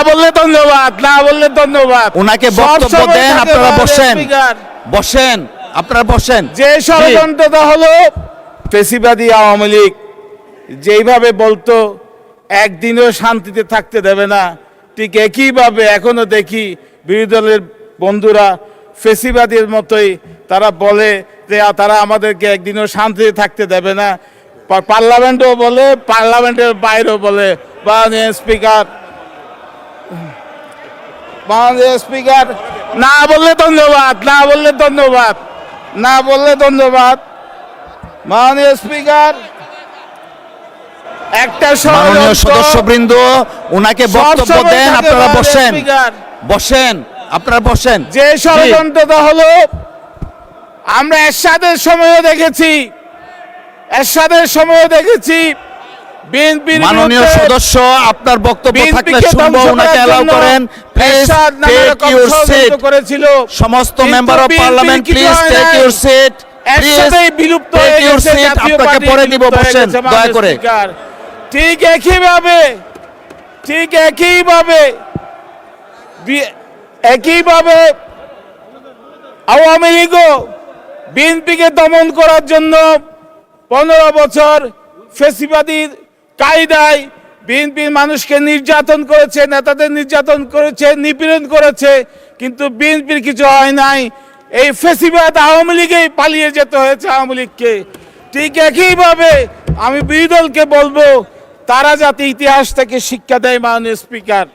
বললে ধন্যবাদ, না বললে ধন্যবাদ। ওনাকে বক্তব্য দেন, আপনারা বসেন বসেন, আপনারা বসেন। যে ষড়যন্ত্রটা হলো ফেসিবাদী আওয়ামী লীগ যেইভাবে বলতো একদিনও শান্তিতে থাকতে দেবে না, ঠিক একইভাবে এখনো দেখি বিরোধী দলের বন্ধুরা ফেসিবাদীর মতোই তারা বলে যে তারা আমাদেরকে একদিনও শান্তিতে থাকতে দেবে না। পার্লামেন্টও বলে, পার্লামেন্টের বাইরেও বলে। মাননীয় স্পিকার, মাননীয় স্পিকার, না বললে ধন্যবাদ, না বললে ধন্যবাদ, না বললে ধন্যবাদ। মাননীয় স্পিকার, একটা মাননীয় সদস্যবৃন্দ ওনাকে বক্তব্য দেন, আপনারা বসেন বসেন, আপনারা বসেন। যে ষড়যন্ত্রটা হলো আমরা এরশাদের সময়ও দেখেছি, এরশাদের সময়ও দেখেছি বিএনপির মাননীয় সদস্য আপনার বক্তব্য থাকলে শুনবো, ওনাকে এলাও করেন প্লিজ। টেক ইউর সিট, করেছিল সমস্ত member of parliament please take your seat, একসাথেই বিলুপ্ত হয়ে গেছে জাতীয় আপনাকে পার্টি পরে দিব, বসেন দয়া করে। ঠিক একইভাবে, ঠিক একইভাবে, একইভাবে আওয়ামী লীগও বিএনপিকে দমন করার জন্য 15 বছর ফেসিবাদীর কায়দায় বিএনপির মানুষকে নির্যাতন করেছে, নেতাদের নির্যাতন করেছে, নিপীড়ন করেছে, কিন্তু বিএনপির কিছু হয় নাই। এই ফেসিবাদ আওয়ামী লীগেই পালিয়ে যেতে হয়েছে আওয়ামী লীগকে। ঠিক একইভাবে আমি বিরোধী দলকে বলবো তারা যাতে ইতিহাস থেকে শিক্ষা দেয়। মাননীয় স্পিকার।